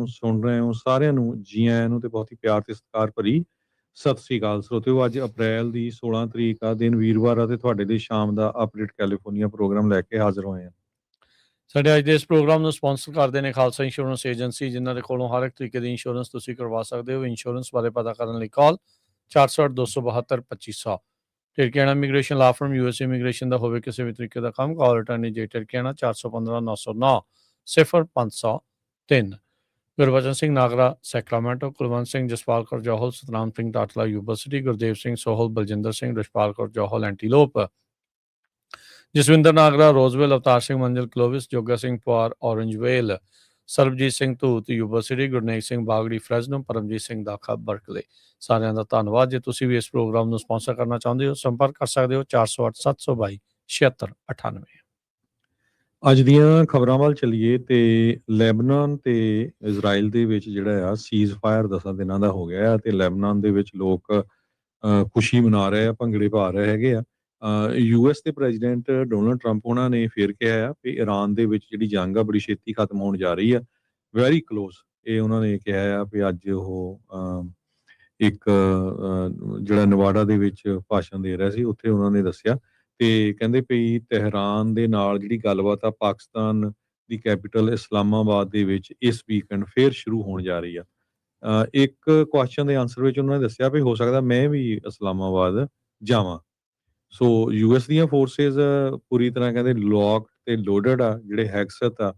ਨੂੰ ਸੁਣ ਰਹੇ ਹੋ ਸਾਰਿਆਂ ਨੂੰ ਜੀ ਆਇਆਂ ਨੂੰ ਤੇ ਬਹੁਤ ਹੀ ਪਿਆਰ ਤੇ ਸਤਿਕਾਰ ਭਰੀ ਸਤਿ ਸ੍ਰੀ ਅਕਾਲ ਸਰੋਤਿਓ। ਅੱਜ ਅਪ੍ਰੈਲ ਦੀ 16 ਤਰੀਕ ਆ, ਦਿਨ ਵੀਰਵਾਰ ਆ ਤੇ ਤੁਹਾਡੇ ਲਈ ਸ਼ਾਮ ਦਾ ਅਪਡੇਟ ਕੈਲੀਫੋਰਨੀਆ ਪ੍ਰੋਗਰਾਮ ਲੈ ਕੇ ਹਾਜ਼ਰ ਹੋਏ ਹਾਂ। ਸਾਡੇ ਅੱਜ ਦੇ ਇਸ ਪ੍ਰੋਗਰਾਮ ਨੂੰ ਸਪਾਂਸਰ ਕਰਦੇ ਨੇ ਖਾਲਸਾ ਇੰਸ਼ੋਰੈਂਸ ਏਜੰਸੀ, ਜਿਨ੍ਹਾਂ ਦੇ ਕੋਲੋਂ ਹਰ ਇੱਕ ਤਰੀਕੇ ਦੀ ਇੰਸ਼ੋਰੈਂਸ ਤੁਸੀਂ ਕਰਵਾ ਸਕਦੇ ਹੋ। ਇੰਸ਼ੋਰੈਂਸ ਬਾਰੇ ਪਤਾ ਕਰਨ ਲਈ call 408-272-2500। Tirkiana immigration law firm USA immigration ਦਾ ਹੋਵੇ ਕਿਸੇ ਵੀ ਤਰੀਕੇ ਦਾ ਕੰਮ, call attorney J Tirkiana 415-909-0503। Gurbachan Singh Nagra Sacramento, Kulwant Singh Jaspal Kaur Johal, Satnam Singh Tatla Yuba City, Gurdev Singh Sohal, Baljinder Singh, Rashpal Kaur Johal Antelope, Jaswinder Nagra Roseville, Avtar Singh Manzil Clovis, Joga Singh Pawar Orangevale, Sarabjit Singh Dhoot Yuba City, Gurnek Singh Bagri Fresno, Paramjit Singh ਦਾਖਾ ਬਰਕਲੇ। ਸਾਰਿਆਂ ਦਾ ਧੰਨਵਾਦ। ਜੇ ਤੁਸੀਂ ਵੀ ਇਸ ਪ੍ਰੋਗਰਾਮ ਨੂੰ ਸਪਾਂਸਰ ਕਰਨਾ ਚਾਹੁੰਦੇ ਹੋ, ਸੰਪਰਕ ਕਰ ਸਕਦੇ ਹੋ 408-722-7698। ਅੱਜ ਦੀਆਂ ਖਬਰਾਂ ਵੱਲ ਚੱਲੀਏ ਤੇ ਲੈਬਨਾਨ ਤੇ ਇਜ਼ਰਾਈਲ ਦੇ ਵਿੱਚ ਜਿਹੜਾ ਆ ਸੀਜ਼ ਫਾਇਰ 10 ਦਿਨਾਂ ਦਾ ਹੋ ਗਿਆ ਤੇ ਲੈਬਨਾਨ ਦੇ ਵਿੱਚ ਲੋਕ ਖੁਸ਼ੀ ਮਨਾ ਰਹੇ ਆ, ਭੰਗੜੇ ਪਾ ਰਹੇ ਹੈਗੇ ਆ। US ਦੇ ਪ੍ਰੈਜ਼ੀਡੈਂਟ ਡੋਨਲਡ ਟਰੰਪ ਉਹਨਾਂ ਨੇ ਫਿਰ ਕਿਹਾ ਆ ਕਿ ਇਰਾਨ ਦੇ ਵਿੱਚ ਜਿਹੜੀ ਜੰਗ ਆ ਬੜੀ ਛੇਤੀ ਖਤਮ ਹੋਣ ਜਾ ਰਹੀ ਆ, ਵੈਰੀ ਕਲੋਜ਼। ਇਹ ਉਹਨਾਂ ਨੇ ਕਿਹਾ ਆ ਵੀ ਅੱਜ ਉਹ ਇੱਕ ਜਿਹੜਾ ਨਵਾਡਾ ਦੇ ਵਿੱਚ ਭਾਸ਼ਣ ਦੇ ਰਿਹਾ ਸੀ, ਉੱਥੇ ਉਹਨਾਂ ਨੇ ਦੱਸਿਆ ਤੇ ਕਹਿੰਦੇ ਵੀ ਤਹਿਰਾਨ ਦੇ ਨਾਲ ਜਿਹੜੀ ਗੱਲਬਾਤ ਆ ਪਾਕਿਸਤਾਨ ਦੀ ਕੈਪੀਟਲ ਇਸਲਾਮਾਬਾਦ ਦੇ ਵਿੱਚ ਇਸ ਵੀਕਐਂਡ ਫੇਰ ਸ਼ੁਰੂ ਹੋਣ ਜਾ ਰਹੀ ਆ। ਇੱਕ ਕੁਐਸਚਨ ਦੇ ਆਨਸਰ ਵਿੱਚ ਉਹਨਾਂ ਨੇ ਦੱਸਿਆ ਵੀ ਹੋ ਸਕਦਾ ਮੈਂ ਵੀ ਇਸਲਾਮਾਬਾਦ ਜਾਵਾਂ। ਸੋ US ਦੀਆਂ ਫੋਰਸਿਸ ਪੂਰੀ ਤਰ੍ਹਾਂ ਕਹਿੰਦੇ ਲੌਕ ਤੇ ਲੋਡਡ ਆ। ਜਿਹੜੇ ਹੈਕਸਤ ਆ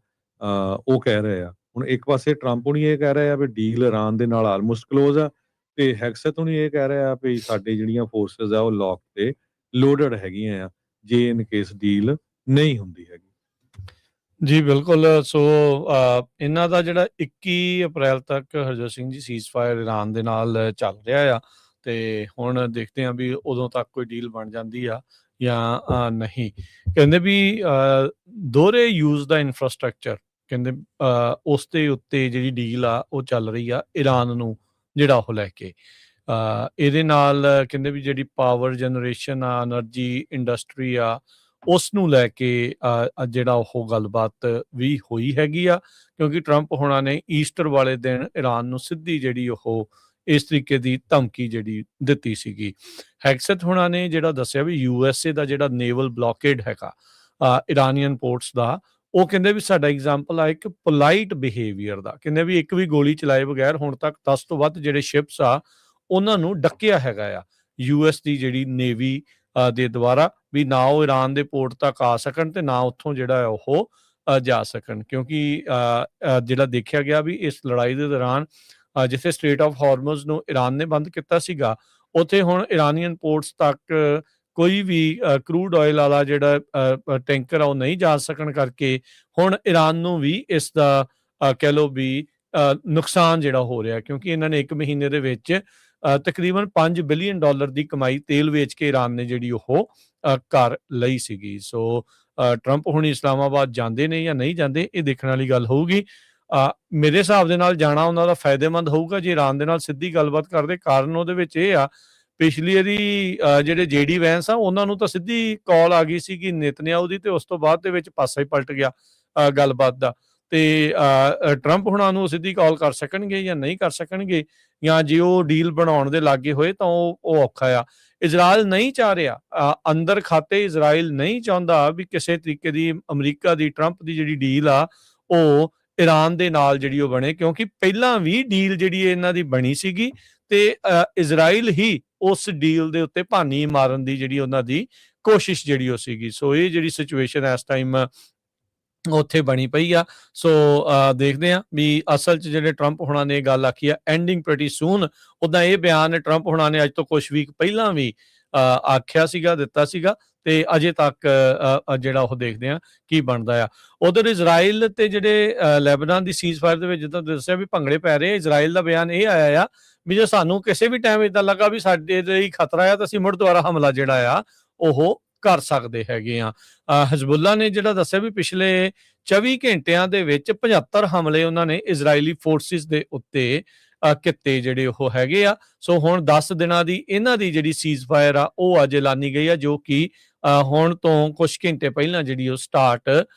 ਉਹ ਕਹਿ ਰਹੇ ਆ। ਹੁਣ ਇੱਕ ਪਾਸੇ ਟਰੰਪ ਹੁਣੀ ਇਹ ਕਹਿ ਰਹੇ ਆ ਵੀ ਡੀਲ ਇਰਾਨ ਦੇ ਨਾਲ ਆਲਮੋਸਟ ਕਲੋਜ਼ ਆ ਤੇ ਹੈਕਸਤ ਹੁਣੀ ਇਹ ਕਹਿ ਰਹੇ ਆ ਵੀ ਸਾਡੇ ਜਿਹੜੀਆਂ ਫੋਰਸਿਸ ਆ ਉਹ ਲੌਕ ਤੇ ਲੋਡਡ ਹੈਗੀਆਂ ਆ ਜੇ ਇਨ ਕੇਸ ਡੀਲ ਨਹੀਂ ਹੁੰਦੀ ਹੈਗੀ। ਜੀ ਬਿਲਕੁਲ। ਸੋ ਇਹਨਾਂ ਦਾ ਜਿਹੜਾ 21 ਅਪ੍ਰੈਲ ਤੱਕ ਹਰਜੋਤ ਸਿੰਘ ਜੀ ਸੀਜ਼ਫਾਇਰ ਇਰਾਨ ਦੇ ਨਾਲ ਚੱਲ ਰਿਹਾ ਆ ਤੇ ਹੁਣ ਦੇਖਦੇ ਹਾਂ ਵੀ ਉਦੋਂ ਤੱਕ ਕੋਈ ਡੀਲ ਬਣ ਜਾਂਦੀ ਆ ਜਾਂ ਨਹੀਂ। ਕਹਿੰਦੇ ਵੀ ਦੋਹਰੇ ਯੂਜ਼ ਦਾ ਇਨਫਰਾਸਟਰਕਚਰ, ਕਹਿੰਦੇ ਉਸ ਦੇ ਉੱਤੇ ਜਿਹੜੀ ਡੀਲ ਆ ਉਹ ਚੱਲ ਰਹੀ ਆ ਇਰਾਨ ਨੂੰ ਜਿਹੜਾ ਉਹ ਲੈ ਕੇ। ਇਹਦੇ ਨਾਲ ਕਹਿੰਦੇ ਵੀ ਜਿਹੜੀ ਪਾਵਰ ਜਨਰੇਸ਼ਨ ਆ, ਐਨਰਜੀ ਇੰਡਸਟਰੀ ਆ, ਉਸ ਨੂੰ ਲੈ ਕੇ ਜਿਹੜਾ ਉਹ ਗੱਲਬਾਤ ਵੀ ਹੋਈ ਹੈਗੀ ਆ, ਕਿਉਂਕਿ ਟਰੰਪ ਹੋਣਾ ਨੇ ਈਸਟਰ ਵਾਲੇ ਦਿਨ ਇਰਾਨ ਨੂੰ ਸਿੱਧੀ ਜਿਹੜੀ ਉਹ ਇਸ ਤਰੀਕੇ ਦੀ ਧਮਕੀ ਜਿਹੜੀ ਦਿੱਤੀ ਸੀਗੀ। ਹੈਕਸਤ ਹੋਣਾ ਨੇ ਜਿਹੜਾ ਦੱਸਿਆ ਵੀ USA ਦਾ ਜਿਹੜਾ ਨੇਵਲ ਬਲੌਕੇਡ ਹੈਗਾ ਇਰਾਨੀਅਨ ਪੋਰਟਸ ਦਾ, ਉਹ ਕਹਿੰਦੇ ਵੀ ਸਾਡਾ ਐਗਜ਼ਾਮਪਲ ਆ ਇੱਕ ਪੋਲਾਈਟ ਬਿਹੇਵੀਅਰ ਦਾ। ਕਹਿੰਦੇ ਵੀ ਇੱਕ ਵੀ ਗੋਲੀ ਚਲਾਏ ਬਗੈਰ ਹੁਣ ਤੱਕ 10 ਤੋਂ ਵੱਧ ਜਿਹੜੇ ਸ਼ਿਪਸ ਆ ਉਹਨਾਂ ਨੂੰ ਡੱਕਿਆ ਹੈਗਾ ਆ US ਦੀ ਜਿਹੜੀ ਨੇਵੀ ਦੇ ਦੁਆਰਾ, ਵੀ ਨਾ ਉਹ ਇਰਾਨ ਦੇ ਪੋਰਟ ਤੱਕ ਆ ਸਕਣ ਤੇ ਨਾ ਉੱਥੋਂ ਜਿਹੜਾ ਉਹ ਜਾ ਸਕਣ। ਕਿਉਂਕਿ ਜਿਹੜਾ ਦੇਖਿਆ ਗਿਆ ਵੀ ਇਸ ਲੜਾਈ ਦੇ ਦੌਰਾਨ ਜਿੱਥੇ ਸਟ੍ਰੇਟ ਆਫ ਹਾਰਮਜ਼ ਨੂੰ ਇਰਾਨ ਨੇ ਬੰਦ ਕੀਤਾ ਸੀਗਾ, ਉੱਥੇ ਹੁਣ ਇਰਾਨੀਅਨ ਪੋਰਟਸ ਤੱਕ ਕੋਈ ਵੀ ਕਰੂਡ ਆਇਲ ਵਾਲਾ ਜਿਹੜਾ ਟੈਂਕਰ ਆ ਉਹ ਨਹੀਂ ਜਾ ਸਕਣ ਕਰਕੇ ਹੁਣ ਇਰਾਨ ਨੂੰ ਵੀ ਇਸ ਦਾ ਕਹਿ ਲਓ ਵੀ ਨੁਕਸਾਨ ਜਿਹੜਾ ਹੋ ਰਿਹਾ, ਕਿਉਂਕਿ ਇਹਨਾਂ ਨੇ 1 ਮਹੀਨੇ ਦੇ ਵਿੱਚ ਤਕਰੀਬਨ $5 ਬਿਲੀਅਨ ਦੀ ਕਮਾਈ ਤੇਲ ਵੇਚ ਕੇ ਇਰਾਨ ਨੇ ਜਿਹੜੀ ਉਹ ਕਰ ਲਈ ਸੀਗੀ। ਸੋ ਟਰੰਪ ਹੁਣ ਇਸਲਾਮਾਬਾਦ ਜਾਂਦੇ ਨੇ ਜਾਂ ਨਹੀਂ ਜਾਂਦੇ, ਇਹ ਦੇਖਣ ਵਾਲੀ ਗੱਲ ਹੋਊਗੀ। ਮੇਰੇ ਹਿਸਾਬ ਦੇ ਨਾਲ ਜਾਣਾ ਉਹਨਾਂ ਦਾ ਫਾਇਦੇਮੰਦ ਹੋਊਗਾ ਜੇ ਇਰਾਨ ਦੇ ਨਾਲ ਸਿੱਧੀ ਗੱਲਬਾਤ ਕਰਦੇ। ਕਾਰਨ ਉਹਦੇ ਵਿੱਚ ਇਹ ਆ, ਪਿਛਲੀ ਇਹਦੀ ਜਿਹੜੇ JD ਵੈਂਸ ਆ ਉਹਨਾਂ ਨੂੰ ਤਾਂ ਸਿੱਧੀ ਕਾਲ ਆ ਗਈ ਸੀ ਕਿ ਨੇਤਨਿਆਹੂ ਦੀ, ਤੇ ਉਸ ਤੋਂ ਬਾਅਦ ਦੇ ਵਿੱਚ ਪਾਸਾ ਹੀ ਪਲਟ ਗਿਆ ਗੱਲਬਾਤ ਦਾ। ਤੇ ਟਰੰਪ ਹੁਣਾਂ ਨੂੰ ਸਿੱਧੀ ਕਾਲ ਕਰ ਸਕਣਗੇ ਜਾਂ ਨਹੀਂ ਕਰ ਸਕਣਗੇ, ਜਾਂ ਜੇ ਉਹ ਡੀਲ ਬਣਾਉਣ ਦੇ ਲਾਗੇ ਹੋਏ ਤਾਂ ਉਹ ਔਖਾ ਆ। ਇਜ਼ਰਾਈਲ ਨਹੀਂ ਚਾਹ ਰਿਹਾ, ਅੰਦਰ ਖਾਤੇ ਇਜ਼ਰਾਈਲ ਨਹੀਂ ਚਾਹੁੰਦਾ ਵੀ ਕਿਸੇ ਤਰੀਕੇ ਦੀ ਅਮਰੀਕਾ ਦੀ ਟਰੰਪ ਦੀ ਜਿਹੜੀ ਡੀਲ ਆ ਉਹ ਇਰਾਨ ਦੇ ਨਾਲ ਜਿਹੜੀ ਉਹ ਬਣੇ, ਕਿਉਂਕਿ ਪਹਿਲਾਂ ਵੀ ਡੀਲ ਜਿਹੜੀ ਇਹਨਾਂ ਦੀ ਬਣੀ ਸੀਗੀ ਤੇ ਇਜ਼ਰਾਈਲ ਹੀ ਉਸ ਡੀਲ ਦੇ ਉੱਤੇ ਭਾਨੀ ਮਾਰਨ ਦੀ ਜਿਹੜੀ ਉਹਨਾਂ ਦੀ ਕੋਸ਼ਿਸ਼ ਜਿਹੜੀ ਉਹ ਸੀਗੀ। ਸੋ ਇਹ ਜਿਹੜੀ ਸਿਚੁਏਸ਼ਨ ਇਸ ਟਾਈਮ ਉੱਥੇ ਬਣੀ ਪਈ ਆ। ਸੋ ਦੇਖਦੇ ਹਾਂ ਵੀ ਅਸਲ 'ਚ ਜਿਹੜੇ ਟਰੰਪ ਹੋਣਾ ਨੇ ਗੱਲ ਆਖੀ ਆ ਐਂਡਿੰਗ ਪ੍ਰੈਟੀ ਸੂਨ। ਉੱਦਾਂ ਇਹ ਬਿਆਨ ਟਰੰਪ ਹੋਣਾ ਨੇ ਅੱਜ ਤੋਂ ਕੁਛ ਵੀਕ ਪਹਿਲਾਂ ਵੀ ਆਖਿਆ ਸੀਗਾ, ਦਿੱਤਾ ਸੀਗਾ, ਤੇ ਅਜੇ ਤੱਕ ਜਿਹੜਾ ਉਹ ਦੇਖਦੇ ਆ ਕੀ ਬਣਦਾ ਆ। ਉਧਰ ਇਜ਼ਰਾਈਲ ਤੇ ਜਿਹੜੇ ਲੈਬਨਾਨ ਦੀ ਸੀਜ਼ ਫਾਇਰ ਦੇ ਵਿੱਚ ਜਿੱਦਾਂ ਦੱਸਿਆ ਵੀ ਭੰਗੜੇ ਪੈ ਰਹੇ। ਇਜ਼ਰਾਈਲ ਦਾ ਬਿਆਨ ਇਹ ਆਇਆ ਆ ਵੀ ਜੇ ਸਾਨੂੰ ਕਿਸੇ ਵੀ ਟਾਈਮ ਏਦਾਂ ਲੱਗਾ ਵੀ ਸਾਡੇ ਲਈ ਖਤਰਾ ਆ ਤਾਂ ਅਸੀਂ ਮੁੜ ਦੁਬਾਰਾ ਹਮਲਾ ਜਿਹੜਾ ਆ ਉਹ ਕਰ ਸਕਦੇ ਹੈਗੇ ਆ। ਹਿਜ਼ਬੁੱਲਾ ਨੇ ਜਿਹੜਾ ਦੱਸਿਆ ਵੀ ਪਿਛਲੇ 24 ਘੰਟਿਆਂ ਦੇ ਵਿੱਚ 75 ਹਮਲੇ ਉਹਨਾਂ ਨੇ ਇਜ਼ਰਾਈਲੀ ਫੋਰਸਿਸ ਦੇ ਉੱਤੇ ਕੀਤੇ ਜਿਹੜੇ ਉਹ ਹੈਗੇ ਆ। ਸੋ ਹੁਣ 10 ਦਿਨਾਂ ਦੀ ਇਹਨਾਂ ਦੀ ਜਿਹੜੀ ਸੀਜ਼ ਫਾਇਰ ਆ ਉਹ ਅੱਜ ਐਲਾਨੀ ਗਈ ਆ, ਜੋ ਕਿ ਹੁਣ ਤੋਂ ਕੁਝ ਘੰਟੇ ਪਹਿਲਾਂ ਜਿਹੜੀ ਉਹ ਸਟਾਰਟ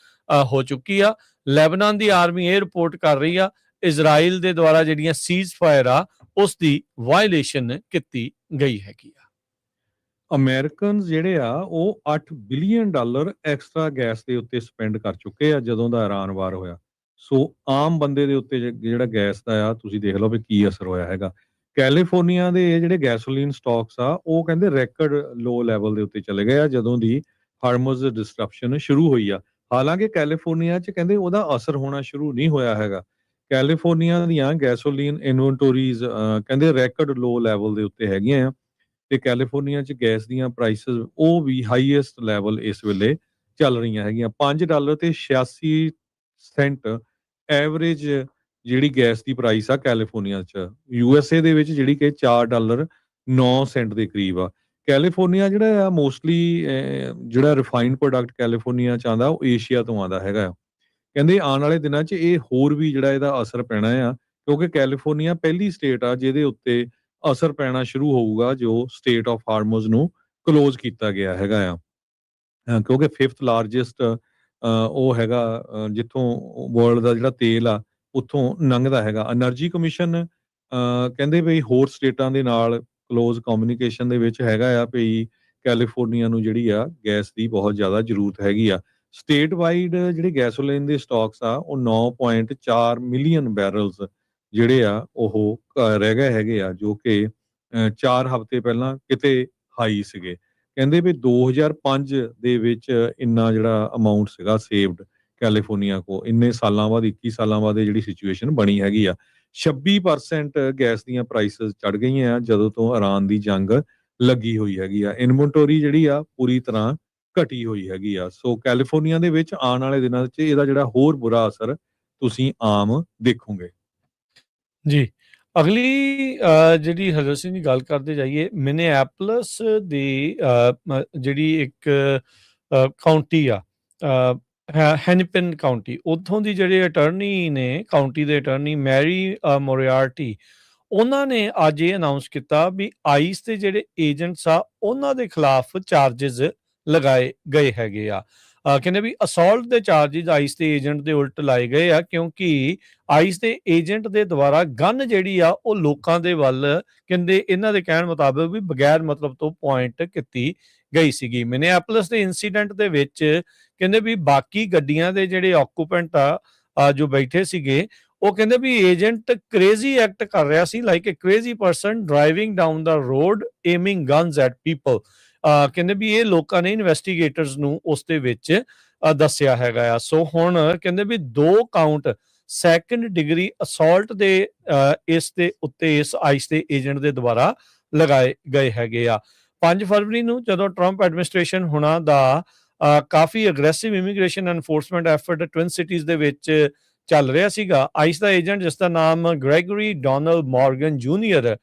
ਹੋ ਚੁੱਕੀ ਆ। ਲੈਬਨਾਨ ਦੀ ਆਰਮੀ ਇਹ ਰਿਪੋਰਟ ਕਰ ਰਹੀ ਆ ਇਜ਼ਰਾਈਲ ਦੇ ਦੁਆਰਾ ਜਿਹੜੀਆਂ ਸੀਜ਼ ਫਾਇਰ ਆ ਉਸ ਦੀ ਵਾਇਲੇਸ਼ਨ ਕੀਤੀ ਗਈ ਹੈਗੀ ਆ। ਅਮਰੀਕਨਸ ਜਿਹੜੇ ਆ ਉਹ $8 ਬਿਲੀਅਨ ਐਕਸਟਰਾ ਗੈਸ ਦੇ ਉੱਤੇ ਸਪੈਂਡ ਕਰ ਚੁੱਕੇ ਆ ਜਦੋਂ ਦਾ ਇਰਾਨ ਵਾਰ ਹੋਇਆ। ਸੋ ਆਮ ਬੰਦੇ ਦੇ ਉੱਤੇ ਜਿਹੜਾ ਗੈਸ ਦਾ ਆ ਤੁਸੀਂ ਦੇਖ ਲਓ ਵੀ ਕੀ ਅਸਰ ਹੋਇਆ ਹੈਗਾ। ਕੈਲੀਫੋਰਨੀਆ ਦੇ ਜਿਹੜੇ ਗੈਸੋਲੀਨ ਸਟਾਕਸ ਆ ਉਹ ਕਹਿੰਦੇ ਰੈਕਡ ਲੋ ਲੈਵਲ ਦੇ ਉੱਤੇ ਚਲੇ ਗਏ ਆ ਜਦੋਂ ਦੀ ਹਾਰਮਜ਼ ਡਿਸਟਰਪਸ਼ਨ ਸ਼ੁਰੂ ਹੋਈ ਆ। ਹਾਲਾਂਕਿ ਕੈਲੀਫੋਰਨੀਆ 'ਚ ਕਹਿੰਦੇ ਉਹਦਾ ਅਸਰ ਹੋਣਾ ਸ਼ੁਰੂ ਨਹੀਂ ਹੋਇਆ ਹੈਗਾ। ਕੈਲੀਫੋਰਨੀਆ ਦੀਆਂ ਗੈਸੋਲੀਨ ਇਨਵੈਂਟੋਰੀਜ਼ ਕਹਿੰਦੇ ਰੈਕਡ ਲੋ ਲੈਵਲ ਦੇ ਉੱਤੇ ਹੈਗੀਆਂ ਆ ਤੇ ਕੈਲੀਫੋਰਨੀਆ 'ਚ ਗੈਸ ਦੀਆਂ ਪ੍ਰਾਈਸਿਸ ਉਹ ਵੀ ਹਾਈਐਸਟ ਲੈਵਲ ਇਸ ਵੇਲੇ ਚੱਲ ਰਹੀਆਂ ਹੈਗੀਆਂ। $5 ਤੇ 86 ਸੈਂਟ ਐਵਰੇਜ ਜਿਹੜੀ ਗੈਸ ਦੀ ਪ੍ਰਾਈਸ ਆ ਕੈਲੀਫੋਰਨੀਆ 'ਚ। USA ਦੇ ਵਿੱਚ ਜਿਹੜੀ ਕਿ $4.09 ਦੇ ਕਰੀਬ ਆ। ਕੈਲੀਫੋਰਨੀਆ ਜਿਹੜਾ ਆ ਮੋਸਟਲੀ ਜਿਹੜਾ ਰਿਫਾਈਨਡ ਪ੍ਰੋਡਕਟ ਕੈਲੀਫੋਰਨੀਆ 'ਚ ਆਉਂਦਾ ਉਹ ਏਸ਼ੀਆ ਤੋਂ ਆਉਂਦਾ ਹੈਗਾ ਆ। ਕਹਿੰਦੇ ਆਉਣ ਵਾਲੇ ਦਿਨਾਂ 'ਚ ਇਹ ਹੋਰ ਵੀ ਜਿਹੜਾ ਇਹਦਾ ਅਸਰ ਪੈਣਾ ਆ ਕਿਉਂਕਿ ਕੈਲੀਫੋਰਨੀਆ ਪਹਿਲੀ ਸਟੇਟ ਆ ਜਿਹਦੇ ਉੱਤੇ ਅਸਰ ਪੈਣਾ ਸ਼ੁਰੂ ਹੋਊਗਾ ਜੋ ਸਟੇਟ ਆਫ ਹਾਰਮਜ਼ ਨੂੰ ਕਲੋਜ਼ ਕੀਤਾ ਗਿਆ ਹੈਗਾ ਆ। ਕਿਉਂਕਿ 5th ਲਾਰਜੈਸਟ ਉਹ ਹੈਗਾ ਜਿੱਥੋਂ ਵਰਲਡ ਦਾ ਜਿਹੜਾ ਤੇਲ ਆ ਉੱਥੋਂ ਲੰਘਦਾ ਹੈਗਾ। ਐਨਰਜੀ ਕਮਿਸ਼ਨ ਕਹਿੰਦੇ ਵੀ ਹੋਰ ਸਟੇਟਾਂ ਦੇ ਨਾਲ ਕਲੋਜ਼ ਕਮਿਊਨੀਕੇਸ਼ਨ ਦੇ ਵਿੱਚ ਹੈਗਾ ਆ ਵੀ ਕੈਲੀਫੋਰਨੀਆ ਨੂੰ ਜਿਹੜੀ ਆ ਗੈਸ ਦੀ ਬਹੁਤ ਜ਼ਿਆਦਾ ਜ਼ਰੂਰਤ ਹੈਗੀ ਆ। ਸਟੇਟ ਵਾਈਡ ਜਿਹੜੇ ਗੈਸੋਲੀਨ ਦੇ ਸਟਾਕਸ ਆ ਉਹ 9.4 ਮਿਲੀਅਨ ਬੈਰਲਸ ਜਿਹੜੇ ਆ ਉਹ ਰਹਿ ਗਏ ਹੈਗੇ ਆ ਜੋ ਕਿ 4 ਹਫ਼ਤੇ ਪਹਿਲਾਂ ਕਿਤੇ ਹਾਈ ਸੀਗੇ। ਕਹਿੰਦੇ ਵੀ 2005 ਦੇ ਵਿੱਚ ਇੰਨਾ ਜਿਹੜਾ ਅਮਾਉਂਟ ਸੀਗਾ ਸੇਵਡ ਕੈਲੀਫੋਰਨੀਆ ਕੋ ਇੰਨੇ ਸਾਲਾਂ ਬਾਅਦ 21 ਸਾਲਾਂ ਬਾਅਦ ਇਹ ਜਿਹੜੀ ਸਿਚੁਏਸ਼ਨ ਬਣੀ ਹੈਗੀ ਆ। 26% ਗੈਸ ਦੀਆਂ ਪ੍ਰਾਈਸਿਸ ਚੜ ਗਈਆਂ ਆ ਜਦੋਂ ਤੋਂ ਇਰਾਨ ਦੀ ਜੰਗ ਲੱਗੀ ਹੋਈ ਹੈਗੀ ਆ। ਇਨਵੈਂਟੋਰੀ ਜਿਹੜੀ ਆ ਪੂਰੀ ਤਰ੍ਹਾਂ ਘਟੀ ਹੋਈ ਹੈਗੀ ਆ। ਸੋ ਕੈਲੀਫੋਰਨੀਆ ਦੇ ਵਿੱਚ ਆਉਣ ਵਾਲੇ ਦਿਨਾਂ 'ਚ ਇਹਦਾ ਜਿਹੜਾ ਹੋਰ ਬੁਰਾ ਅਸਰ ਤੁਸੀਂ ਆਮ ਦੇਖੋਗੇ। ਜੀ ਅਗਲੀ ਜਿਹੜੀ ਹਰਜੋਤ ਸਿੰਘ ਦੀ ਗੱਲ ਕਰਦੇ ਜਾਈਏ ਮਿਨੀਐਪਲਸ ਦੀ ਜਿਹੜੀ ਇੱਕ ਕਾਉਂਟੀ ਆ ਹੈਨਿਪਨ ਕਾਉਂਟੀ ਉੱਥੋਂ ਦੀ ਜਿਹੜੇ ਅਟਰਨੀ ਨੇ ਕਾਉਂਟੀ ਦੇ ਅਟਰਨੀ ਮੈਰੀ ਮੋਰਿਆਰਟੀ ਉਹਨਾਂ ਨੇ ਅੱਜ ਇਹ ਅਨਾਉਂਸ ਕੀਤਾ ਵੀ ਆਈਸ ਦੇ ਜਿਹੜੇ ਏਜੰਟਸ ਆ ਉਹਨਾਂ ਦੇ ਖਿਲਾਫ ਚਾਰਜਸ ਲਗਾਏ ਗਏ ਹੈਗੇ ਆ। ਕਹਿੰਦੇ ਵੀ ਅਸੌਲਟ ਦੇ ਚਾਰਜਸ ਆਈਸ ਦੇ ਏਜੰਟ ਦੇ ਉਲਟ ਲਾਏ ਗਏ ਆ ਕਿਉਂਕਿ ਆਈਸ ਦੇ ਏਜੰਟ ਦੇ ਦੁਆਰਾ ਗਨ ਜਿਹੜੀ ਆ ਉਹ ਲੋਕਾਂ ਦੇ ਵੱਲ ਕਹਿੰਦੇ ਇਹਨਾਂ ਦੇ ਕਹਿਣ ਮੁਤਾਬਕ ਵੀ ਬਗੈਰ ਮਤਲਬ ਤੋਂ ਪੁਆਇੰਟ ਕੀਤੀ ਗਈ ਸੀਗੀ। ਮਿਨੀਐਪਲਸ ਦੇ ਇਨਸੀਡੈਂਟ ਦੇ ਵਿੱਚ ਕਹਿੰਦੇ ਵੀ ਬਾਕੀ ਗੱਡੀਆਂ ਦੇ ਜਿਹੜੇ ਆਕੂਪੈਂਟ ਆ ਜੋ ਬੈਠੇ ਸੀਗੇ ਉਹ ਕਹਿੰਦੇ ਵੀ ਏਜੰਟ ਕ੍ਰੇਜ਼ੀ ਐਕਟ ਕਰ ਰਿਹਾ ਸੀ like a crazy person driving down the road aiming guns at people. ਕਹਿੰਦੇ ਵੀ ਇਹ ਲੋਕਾਂ ਨੇ ਇਨਵੈਸਟੀਗੇਟਰਸ ਨੂੰ ਉਸ ਦੇ ਵਿੱਚ ਦੱਸਿਆ ਹੈਗਾ ਆ। ਸੋ ਹੁਣ ਕਹਿੰਦੇ ਵੀ 2 ਕਾਊਂਟ ਸੈਕੰਡ ਡਿਗਰੀ ਅਸੌਲਟ ਦੇ ਇਸ ਦੇ ਉੱਤੇ ਇਸ ਆਈਸ ਦੇ ਏਜੰਟ ਦੇ ਦੁਆਰਾ ਲਗਾਏ ਗਏ ਹੈਗੇ ਆ। 5 ਫਰਵਰੀ ਨੂੰ ਜਦੋਂ ਟਰੰਪ ਐਡਮਿਨਿਸਟ੍ਰੇਸ਼ਨ ਹੋਣਾ ਦਾ ਕਾਫੀ aggressive immigration enforcement effort Twin Cities ਦੇ ਵਿੱਚ ਚੱਲ ਰਿਹਾ ਸੀਗਾ। ਆਈਸ ਦਾ ਏਜੰਟ ਜਿਸ ਦਾ ਨਾਮ ਗ੍ਰੈਗਰੀ ਡੋਨਲਡ ਮੋਰਗਨ ਜੂਨੀਅਰ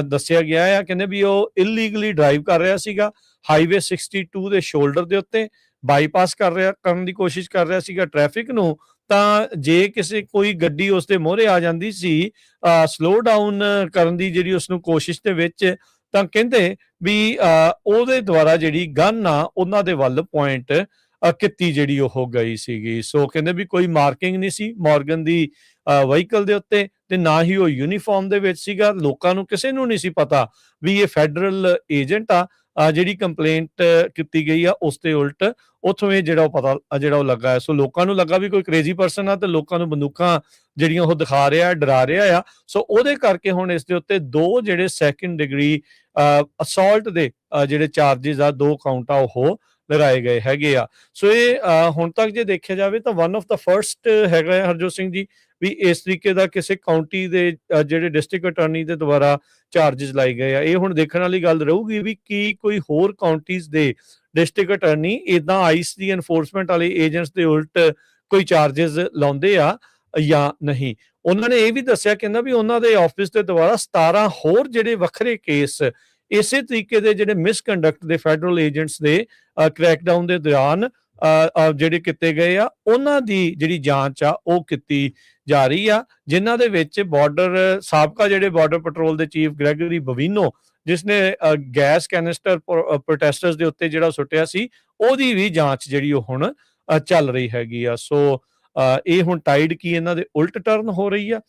ਦੱਸਿਆ ਗਿਆ ਆ। ਕਹਿੰਦੇ ਵੀ ਉਹ ਇਲੀਗਲੀ ਡਰਾਈਵ ਕਰ ਰਿਹਾ ਸੀਗਾ ਹਾਈਵੇ 62 ਦੇ ਸ਼ੋਲਡਰ ਦੇ ਉੱਤੇ ਬਾਈਪਾਸ ਕਰਨ ਦੀ ਕੋਸ਼ਿਸ਼ ਕਰ ਰਿਹਾ ਸੀਗਾ ਟ੍ਰੈਫਿਕ ਨੂੰ। ਤਾਂ ਜੇ ਕਿਸੇ ਕੋਈ ਗੱਡੀ ਉਸ ਦੇ ਮੋਹਰੇ ਆ ਜਾਂਦੀ ਸੀ ਸਲੋ ਡਾਊਨ ਕਰਨ ਦੀ ਜਿਹੜੀ ਉਸਨੂੰ ਕੋਸ਼ਿਸ਼ ਦੇ ਵਿੱਚ ਤਾਂ ਕਹਿੰਦੇ ਵੀ ਉਹਦੇ ਦੁਆਰਾ ਜਿਹੜੀ ਗਨ ਆ ਉਹਨਾਂ ਦੇ ਵੱਲ ਪੁਆਇੰਟ ਕੀਤੀ ਜਿਹੜੀ ਉਹ ਗਈ ਸੀਗੀ। ਸੋ ਕਹਿੰਦੇ ਵੀ ਕੋਈ ਮਾਰਕਿੰਗ ਨਹੀਂ ਸੀ ਮੋਰਗਨ ਦੀ ਵਹੀਕਲ ਦੇ ਉੱਤੇ ਤੇ ਨਾ ਹੀ ਉਹ ਯੂਨੀਫਾਰਮ ਦੇ ਵਿੱਚ ਸੀਗਾ। ਲੋਕਾਂ ਨੂੰ ਕਿਸੇ ਨੂੰ ਨਹੀਂ ਸੀ ਪਤਾ ਵੀ ਇਹ ਫੈਡਰਲ ਏਜੰਟ ਆ। ਜਿਹੜੀ ਕੰਪਲੇਂਟ ਕੀਤੀ ਗਈ ਆ ਉਸ ਦੇ ਉਲਟ ਉੱਥੋਂ ਇਹ ਜਿਹੜਾ ਉਹ ਪਤਾ ਜਿਹੜਾ ਉਹ ਲੱਗਾ। ਸੋ ਲੋਕਾਂ ਨੂੰ ਲੱਗਾ ਵੀ ਕੋਈ ਕ੍ਰੇਜ਼ੀ ਪਰਸਨ ਆ ਤੇ ਲੋਕਾਂ ਨੂੰ ਬੰਦੂਕਾਂ ਜਿਹੜੀਆਂ ਉਹ ਦਿਖਾ ਰਿਹਾ ਡਰਾ ਰਿਹਾ ਆ। ਸੋ ਉਹਦੇ ਕਰਕੇ ਹੁਣ ਇਸ ਦੇ ਉੱਤੇ 2 ਜਿਹੜੇ ਸੈਕੰਡ ਡਿਗਰੀ ਅਸੌਲਟ ਦੇ ਜਿਹੜੇ ਚਾਰਜਸ ਆ 2 ਕਾਊਂਟ ਆ ਉਹ ਲਗਾਏ ਗਏ ਹੈਗੇ ਆ। ਸੋ ਇਹ ਹੁਣ ਤੱਕ ਜੇ ਦੇਖਿਆ ਜਾਵੇ ਤਾਂ ਵਨ ਆਫ ਦਾ ਫਰਸਟ ਹੈਗਾ ਹਰਜੋਤ ਸਿੰਘ ਜੀ ਵੀ ਇਸ ਤਰੀਕੇ ਦਾ ਕਿਸੇ ਕਾਉਂਟੀ ਦੇ ਜਿਹੜੇ ਡਿਸਟ੍ਰਿਕਟ ਅਟਾਰਨੀ ਦੇ ਦੁਆਰਾ ਚਾਰਜਸ ਲਾਏ ਗਏ ਆ। ਇਹ ਹੁਣ ਦੇਖਣ ਵਾਲੀ ਗੱਲ ਰਹੂਗੀ ਵੀ ਕੀ ਕੋਈ ਹੋਰ ਕਾਉਂਟੀਜ਼ ਦੇ ਡਿਸਟ੍ਰਿਕਟ ਅਟਾਰਨੀ ਇਦਾਂ ਆਈਸ ਦੀ ਐਨਫੋਰਸਮੈਂਟ ਵਾਲੇ ਏਜੰਟਸ ਦੇ ਉਲਟ ਕੋਈ ਚਾਰਜਸ ਲਾਉਂਦੇ ਆ ਜਾਂ ਨਹੀਂ। ਉਹਨਾਂ ਨੇ ਇਹ ਵੀ ਦੱਸਿਆ ਕਹਿੰਦਾ ਵੀ ਉਹਨਾਂ ਦੇ ਆਫਿਸ ਦੇ ਦੁਆਰਾ 17 ਹੋਰ ਜਿਹੜੇ ਵੱਖਰੇ ਕੇਸ ਇਸੇ ਤਰੀਕੇ ਦੇ ਜਿਹੜੇ ਮਿਸਕੰਡਕਟ ਦੇ ਫੈਡਰਲ ਏਜੰਟਸ ਦੇ ਕ੍ਰੈਕਡਾਊਨ ਦੇ ਦੌਰਾਨ ਜਿਹੜੇ ਕੀਤੇ ਗਏ ਆ ਉਹਨਾਂ ਦੀ ਜਿਹੜੀ ਜਾਂਚ ਆ ਉਹ ਕੀਤੀ ਜਾ ਰਹੀ ਆ ਜਿਨ੍ਹਾਂ ਦੇ ਵਿੱਚ ਸਾਬਕਾ ਜਿਹੜੇ ਬਾਰਡਰ ਪੈਟਰੋਲ ਦੇ ਚੀਫ ਗ੍ਰੈਗਰੀ ਬਵੀਨੋ ਜਿਸ ਨੇ ਗੈਸ ਕੈਨਿਸਟਰ ਪ੍ਰੋਟੈਸਟਰਸ ਦੇ ਉੱਤੇ ਜਿਹੜਾ ਸੁੱਟਿਆ ਸੀ ਉਹਦੀ ਵੀ ਜਾਂਚ ਜਿਹੜੀ ਉਹ ਹੁਣ ਚੱਲ ਰਹੀ ਹੈਗੀ ਆ। ਸੋ ਇਹ ਹੁਣ ਟਾਈਡ ਕੀ ਇਹਨਾਂ ਦੇ ਉਲਟ ਟਰਨ ਹੋ ਰਹੀ ਆ,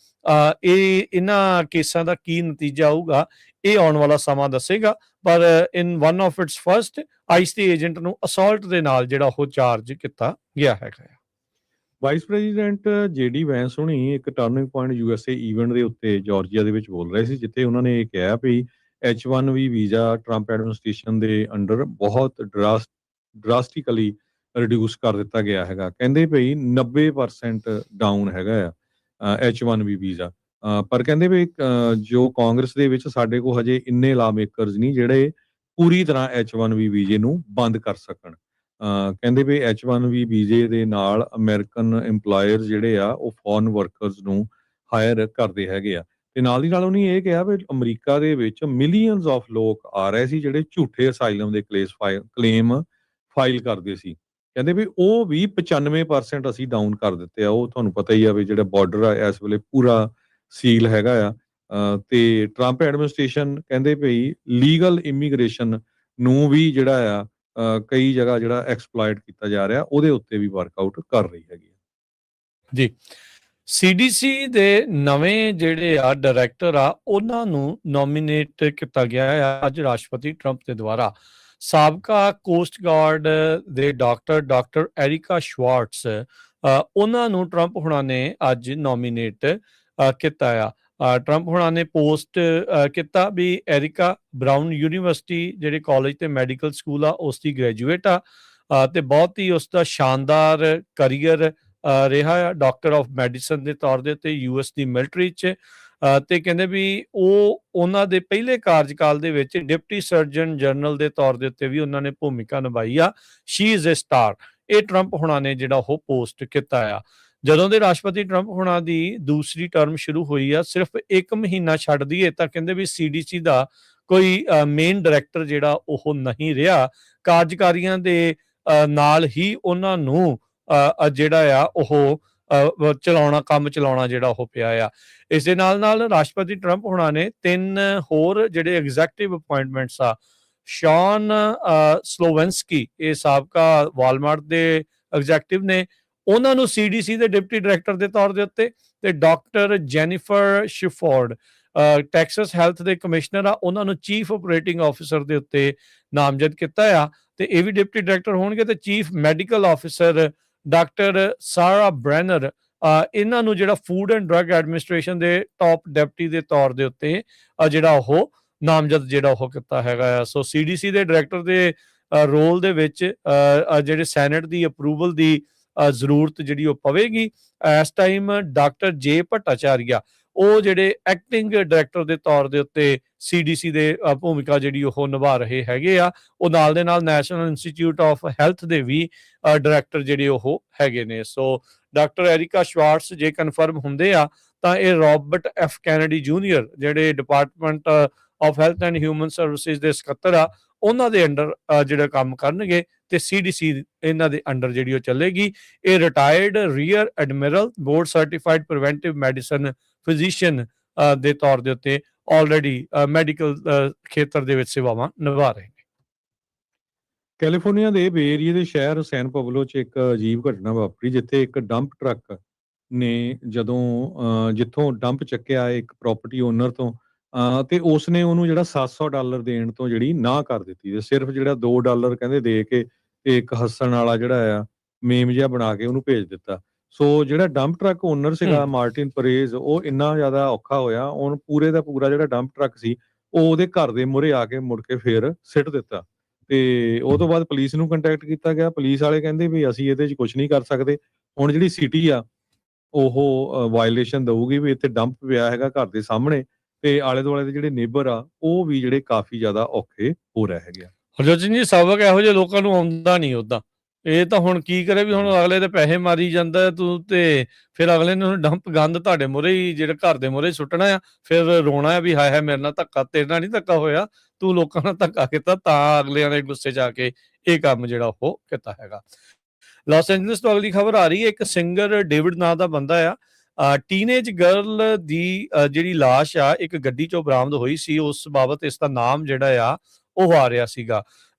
ਇਹਨਾਂ ਕੇਸਾਂ ਦਾ ਕੀ ਨਤੀਜਾ ਆਊਗਾ ਇਹ ਆਉਣ ਵਾਲਾ ਸਮਾਂ ਦੱਸੇਗਾ। ਪਰ in one of its first ice ਦੇ ਏਜੰਟ ਨੂੰ ਅਸੌਲਟ ਦੇ ਨਾਲ ਜਿਹੜਾ ਉਹ ਚਾਰਜ ਕੀਤਾ ਗਿਆ ਹੈਗਾ। ਵਾਈਸ ਪ੍ਰੈਜ਼ੀਡੈਂਟ JD ਵੈਂਸ ਹੁਣੀ ਇੱਕ ਟਰਨਿੰਗ ਪੁਆਇੰਟ USA ਈਵੈਂਟ ਦੇ ਉੱਤੇ ਜਾਰਜੀਆ ਦੇ ਵਿੱਚ ਬੋਲ ਰਹੇ ਸੀ, ਜਿੱਥੇ ਉਹਨਾਂ ਨੇ ਇਹ ਕਿਹਾ ਵੀ H1B ਵੀਜ਼ਾ ਟਰੰਪ ਐਡਮਿਨਿਸਟ੍ਰੇਸ਼ਨ ਦੇ ਅੰਡਰ ਬਹੁਤ ਡਰਾਸਟਿਕਲੀ ਰਿਡਿਊਸ ਕਰ ਦਿੱਤਾ ਗਿਆ ਹੈਗਾ। ਕਹਿੰਦੇ ਭਈ 90% ਡਾਊਨ ਹੈਗਾ ਆ H1B ਵੀਜ਼ਾ। ਪਰ ਕਹਿੰਦੇ ਵੀ ਜੋ ਕਾਂਗਰਸ ਦੇ ਵਿੱਚ ਸਾਡੇ ਕੋਲ ਹਜੇ ਇੰਨੇ ਲਾ ਮੇਕਰਸ ਨਹੀਂ ਜਿਹੜੇ ਪੂਰੀ ਤਰ੍ਹਾਂ H1B ਵੀਜ਼ੇ ਨੂੰ ਬੰਦ ਕਰ ਸਕਣ। ਕਹਿੰਦੇ ਵੀ H1B ਵੀਜ਼ੇ ਦੇ ਨਾਲ ਅਮਰੀਕਨ ਇੰਪਲਾਇਰ ਜਿਹੜੇ ਆ ਉਹ ਫੋਰਨ ਵਰਕਰਸ ਨੂੰ ਹਾਇਰ ਕਰਦੇ ਹੈਗੇ ਆ। ਤੇ ਨਾਲ ਦੀ ਨਾਲ ਉਹਨੇ ਇਹ ਕਿਹਾ ਵੀ ਅਮਰੀਕਾ ਦੇ ਵਿੱਚ ਮਿਲੀਅਨਸ ਆਫ ਲੋਕ ਆ ਰਹੇ ਸੀ ਜਿਹੜੇ ਝੂਠੇ ਅਸਾਈਲਮ ਦੇ ਕਲੇਮ ਫਾਈਲ ਕਰਦੇ ਸੀ। ਕਹਿੰਦੇ ਵੀ ਉਹ ਵੀ 95% ਅਸੀਂ ਡਾਊਨ ਕਰ ਦਿੱਤੇ ਆ। ਉਹ ਤੁਹਾਨੂੰ ਪਤਾ ਹੀ ਆ ਵੀ ਜਿਹੜਾ ਬਾਰਡਰ ਆ ਇਸ ਵੇਲੇ ਪੂਰਾ ਸੀਲ ਹੈਗਾ ਆ। ਤੇ ਟਰੰਪ ਐਡਮਿਨਿਸਟ੍ਰੇਸ਼ਨ ਕਹਿੰਦੇ ਭਈ ਲੀਗਲ ਇਮੀਗ੍ਰੇਸ਼ਨ ਨੂੰ ਵੀ ਜਿਹੜਾ ਆ ਕਈ ਜਗ੍ਹਾ ਜਿਹੜਾ ਐਕਸਪਲੋਇਟ ਕੀਤਾ ਜਾ ਰਿਹਾ ਉਹਦੇ ਉੱਤੇ ਵੀ ਵਰਕਆਊਟ ਕਰ ਰਹੀ ਹੈਗੀ ਜੀ। CDC ਦੇ ਨਵੇਂ ਜਿਹੜੇ ਆ ਡਾਇਰੈਕਟਰ ਆ ਉਹਨਾਂ ਨੂੰ ਨੋਮੀਨੇਟ ਕੀਤਾ ਗਿਆ ਆ ਅੱਜ ਰਾਸ਼ਟਰਪਤੀ ਟਰੰਪ ਦੇ ਦੁਆਰਾ। ਸਾਬਕਾ ਕੋਸਟ ਗਾਰਡ ਦੇ ਡਾਕਟਰ ਐਰਿਕਾ ਸ਼ਵਾਰਟਸ ਉਹਨਾਂ ਨੂੰ ਟਰੰਪ ਹੁਣਾਂ ਨੇ ਅੱਜ ਨੋਮੀਨੇਟ ਕੀਤਾ ਆ। ਟਰੰਪ ਹੁਣਾਂ ਨੇ ਪੋਸਟ ਕੀਤਾ ਵੀ ਐਰਿਕਾ ਬਰਾਊਨ ਯੂਨੀਵਰਸਿਟੀ ਜਿਹੜੇ ਕਾਲਜ ਤੇ ਮੈਡੀਕਲ ਸਕੂਲ ਆ ਉਸ ਦੀ ਗ੍ਰੈਜੂਏਟ ਆ ਤੇ ਬਹੁਤ ਹੀ ਉਸ ਦਾ ਸ਼ਾਨਦਾਰ ਕਰੀਅਰ ਰਿਹਾ ਆ ਡਾਕਟਰ ਆਫ ਮੈਡੀਸਨ ਦੇ ਤੌਰ ਦੇ ਉੱਤੇ US ਦੀ ਮਿਲਟਰੀ 'ਚ। ਤੇ ਕਹਿੰਦੇ ਵੀ ਉਹਨਾਂ ਦੇ ਪਹਿਲੇ ਕਾਰਜਕਾਲ ਦੇ ਵਿੱਚ ਡਿਪਟੀ ਸਰਜਨ ਜਨਰਲ ਦੇ ਤੌਰ ਦੇ ਉੱਤੇ ਵੀ ਉਹਨਾਂ ਨੇ ਭੂਮਿਕਾ ਨਿਭਾਈ ਆ। She is a star. ਇਹ ਟਰੰਪ ਹੁਣਾਂ ਨੇ ਜਿਹੜਾ ਉਹ ਪੋਸਟ ਕੀਤਾ ਆ। ਜਦੋਂ ਦੇ ਰਾਸ਼ਟਰਪਤੀ ਟਰੰਪ ਹੁਣਾਂ ਦੀ ਦੂਸਰੀ ਟਰਮ ਸ਼ੁਰੂ ਹੋਈ ਆ ਸਿਰਫ 1 ਮਹੀਨਾ ਛੱਡ ਦਈਏ ਤਾਂ ਕਹਿੰਦੇ ਵੀ CDC ਦਾ ਕੋਈ ਮੇਨ ਡਾਇਰੈਕਟਰ ਜਿਹੜਾ ਉਹ ਨਹੀਂ ਰਿਹਾ। ਕਾਰਜਕਾਰੀਆਂ ਦੇ ਨਾਲ ਹੀ ਉਹਨਾਂ ਨੂੰ ਜਿਹੜਾ ਆ ਉਹ ਕੰਮ ਚਲਾਉਣਾ ਜਿਹੜਾ ਉਹ ਪਿਆ ਆ। ਇਸ ਦੇ ਨਾਲ ਰਾਸ਼ਟਰਪਤੀ ਟਰੰਪ ਹੁਣਾਂ ਨੇ 3 ਹੋਰ ਜਿਹੜੇ ਐਗਜ਼ੈਕਟਿਵ ਅਪਾਇੰਟਮੈਂਟਸ ਆ। ਸ਼ੌਨ ਸਲੋਵੈਂਸਕੀ ਇਹ ਸਾਬਕਾ ਵਾਲਮਾਰਟ ਦੇ ਐਗਜ਼ੈਕਟਿਵ ਨੇ, ਉਹਨਾਂ ਨੂੰ CDC ਦੇ ਡਿਪਟੀ ਡਾਇਰੈਕਟਰ ਦੇ ਤੌਰ ਦੇ ਉੱਤੇ, ਤੇ ਡਾਕਟਰ ਜੈਨੀਫਰ ਸ਼ਿਫੋਰਡ ਟੈਕਸਸ ਹੈਲਥ ਦੇ ਕਮਿਸ਼ਨਰ ਆ ਉਹਨਾਂ ਨੂੰ ਚੀਫ ਆਪਰੇਟਿੰਗ ਆਫਿਸਰ ਦੇ ਉੱਤੇ ਨਾਮਜ਼ਦ ਕੀਤਾ ਆ ਤੇ ਇਹ ਵੀ ਡਿਪਟੀ ਡਾਇਰੈਕਟਰ ਹੋਣਗੇ। ਤੇ ਚੀਫ ਮੈਡੀਕਲ ਆਫਿਸਰ ਡਾਕਟਰ ਸਾਰਾ ਬ੍ਰੈਨਰ ਇਹਨਾਂ ਨੂੰ ਜਿਹੜਾ ਫੂਡ ਐਂਡ ਡਰੱਗ ਐਡਮਿਨਿਸਟ੍ਰੇਸ਼ਨ ਦੇ ਟੌਪ ਡਿਪਟੀ ਦੇ ਤੌਰ ਦੇ ਉੱਤੇ ਜਿਹੜਾ ਉਹ ਨਾਮਜ਼ਦ ਜਿਹੜਾ ਉਹ ਕੀਤਾ ਹੈਗਾ ਆ। ਸੋ CDC ਦੇ ਡਾਇਰੈਕਟਰ ਦੇ ਰੋਲ ਦੇ ਵਿੱਚ ਜਿਹੜੇ ਸੈਨੇਟ ਦੀ ਅਪਰੂਵਲ ਦੀ ਜ਼ਰੂਰਤ ਜਿਹੜੀ ਉਹ ਪਵੇਗੀ। ਇਸ ਟਾਈਮ ਡਾਕਟਰ ਜੇ ਭੱਟਾਚਾਰੀਆ ਉਹ ਜਿਹੜੇ ਐਕਟਿੰਗ ਡਾਇਰੈਕਟਰ ਦੇ ਤੌਰ ਦੇ ਉੱਤੇ CDC ਦੇ ਭੂਮਿਕਾ ਜਿਹੜੀ ਉਹ ਨਿਭਾ ਰਹੇ ਹੈਗੇ ਆ। ਉਹ ਨਾਲ ਦੇ ਨਾਲ ਨੈਸ਼ਨਲ ਇੰਸਟੀਚਿਊਟ ਆਫ ਹੈਲਥ ਦੇ ਵੀ ਡਾਇਰੈਕਟਰ ਜਿਹੜੇ ਉਹ ਹੈਗੇ ਨੇ। ਸੋ ਡਾਕਟਰ ਐਰਿਕਾ ਸ਼ਵਾਰਟਸ ਜੇ ਕਨਫਰਮ ਹੁੰਦੇ ਆ ਤਾਂ ਇਹ ਰੋਬਰਟ F ਕੈਨੇਡੀ ਜੂਨੀਅਰ ਜਿਹੜੇ department of health and human services ਦੇ ਸਕੱਤਰ ਆ ਉਹਨਾਂ ਦੇ ਅੰਡਰ ਜਿਹੜਾ ਕੰਮ ਕਰਨਗੇ ਤੇ CDC ਇਹਨਾਂ ਦੇ ਅੰਡਰ ਜਿਹੜੀ ਉਹ ਚੱਲੇਗੀ। ਇਹ retired rear admiral board certified preventive medicine physician ਦੇ ਤੌਰ ਦੇ ਉੱਤੇ ਆਲਰੇਡੀ ਮੈਡੀਕਲ ਖੇਤਰ ਦੇ ਵਿੱਚ ਸੇਵਾਵਾਂ ਨਿਭਾ ਰਹੇ ਨੇ। ਕੈਲੀਫੋਰਨੀਆ ਦੇ ਬੇ ਏਰੀਏ ਦੇ ਸ਼ਹਿਰ ਸੈਨ ਪਬਲੋ 'ਚ ਇੱਕ ਅਜੀਬ ਘਟਨਾ ਵਾਪਰੀ, ਜਿੱਥੇ ਇੱਕ ਡੰਪ ਟਰੱਕ ਨੇ ਜਿੱਥੋਂ ਡੰਪ ਚੱਕਿਆ ਇੱਕ ਪ੍ਰਾਪਰਟੀ ਓਨਰ ਤੋਂ ਤੇ ਉਸਨੇ ਉਹਨੂੰ ਜਿਹੜਾ $700 ਦੇਣ ਤੋਂ ਜਿਹੜੀ ਨਾ ਕਰ ਦਿੱਤੀ ਤੇ ਸਿਰਫ ਜਿਹੜਾ $2 ਕਹਿੰਦੇ ਦੇ ਕੇ ਤੇ ਇੱਕ ਹੱਸਣ ਵਾਲਾ ਜਿਹੜਾ ਆ ਮੇਮ ਜਿਹਾ ਬਣਾ ਕੇ ਉਹਨੂੰ ਭੇਜ ਦਿੱਤਾ। ਸੋ ਜਿਹੜਾ ਡੰਪ ਟਰੱਕ ਓਨਰ ਸੀਗਾ ਮਾਰਟਿਨ ਪਰੇਜ਼ ਉਹ ਇੰਨਾ ਜ਼ਿਆਦਾ ਔਖਾ ਹੋਇਆ, ਉਹਨ ਪੂਰੇ ਦਾ ਪੂਰਾ ਜਿਹੜਾ ਡੰਪ ਟਰੱਕ ਸੀ ਉਹ ਉਹਦੇ ਘਰ ਦੇ ਮੂਹਰੇ ਆ ਕੇ ਮੁੜ ਕੇ ਫੇਰ ਸਿੱਟ ਦਿੱਤਾ। ਤੇ ਉਹ ਤੋਂ ਬਾਅਦ ਪੁਲਿਸ ਨੂੰ ਕੰਟੈਕਟ ਕੀਤਾ ਗਿਆ। ਪੁਲਿਸ ਵਾਲੇ ਕਹਿੰਦੇ ਵੀ ਅਸੀਂ ਇਹਦੇ 'ਚ ਕੁਛ ਨਹੀਂ ਕਰ ਸਕਦੇ। ਹੁਣ ਜਿਹੜੀ ਸਿਟੀ ਆ ਉਹ ਵਾਇਲੇਸ਼ਨ ਦਊਗੀ ਵੀ ਇੱਥੇ ਡੰਪ ਪਿਆ ਹੈਗਾ ਘਰ ਦੇ ਸਾਹਮਣੇ, ਤੇ ਆਲੇ ਦੁਆਲੇ ਦੇ ਜਿਹੜੇ ਨੇਬਰ ਆ ਉਹ ਵੀ ਜਿਹੜੇ ਕਾਫੀ ਜ਼ਿਆਦਾ ਔਖੇ ਹੋ ਰਹੇ ਹੈਗੇ ਆ। ਹਰਜੋਤ ਸਿੰਘ ਜੀ, ਸਬਕ ਇਹੋ ਜਿਹੇ ਲੋਕਾਂ ਨੂੰ ਆਉਂਦਾ ਨਹੀਂ ਉਦਾਂ। ਇਹ ਤਾਂ ਹੁਣ ਕੀ ਕਰੇ ਵੀ ਹੁਣ ਅਗਲੇ ਦੇ ਪੈਸੇ ਮਾਰੀ ਜਾਂਦਾ ਤੂੰ ਤੇ ਫਿਰ ਅਗਲੇ ਨੇ ਡੰਪ ਗੰਦ ਤੁਹਾਡੇ ਮੂਹਰੇ ਹੀ ਜਿਹੜਾ ਘਰ ਦੇ ਮੂਹਰੇ ਸੁੱਟਣਾ ਆ, ਫਿਰ ਰੋਣਾ ਵੀ ਹਾਏ ਹਾਏ ਮੇਰੇ ਨਾਲ ਧੱਕਾ, ਤੇਰੇ ਨਾਲ ਨਹੀਂ ਧੱਕਾ ਹੋਇਆ, ਤੂੰ ਲੋਕਾਂ ਨਾਲ ਧੱਕਾ ਕੀਤਾ ਤਾਂ ਅਗਲਿਆਂ ਨੇ ਗੁੱਸੇ 'ਚ ਆ ਕੇ ਇਹ ਕੰਮ ਜਿਹੜਾ ਉਹ ਕੀਤਾ ਹੈਗਾ। ਲਾਸ ਐਂਜਲਸ ਤੋਂ ਅਗਲੀ ਖਬਰ ਆ ਰਹੀ ਹੈ। ਇੱਕ ਸਿੰਗਰ ਡੇਵਿਡ ਨਾਂ ਦਾ ਬੰਦਾ ਆ, ਟੀਨੇਜ ਗਰਲ ਦੀ ਜਿਹੜੀ ਲਾਸ਼ ਆ ਇੱਕ ਗੱਡੀ 'ਚੋਂ ਬਰਾਮਦ ਹੋਈ ਸੀ। ਉਸ ਬਾਬਤ ਇਸ ਦਾ ਨਾਮ ਜਿਹੜਾ ਆ ਉਹ ਆ ਰਿਹਾ ਸੀਗਾ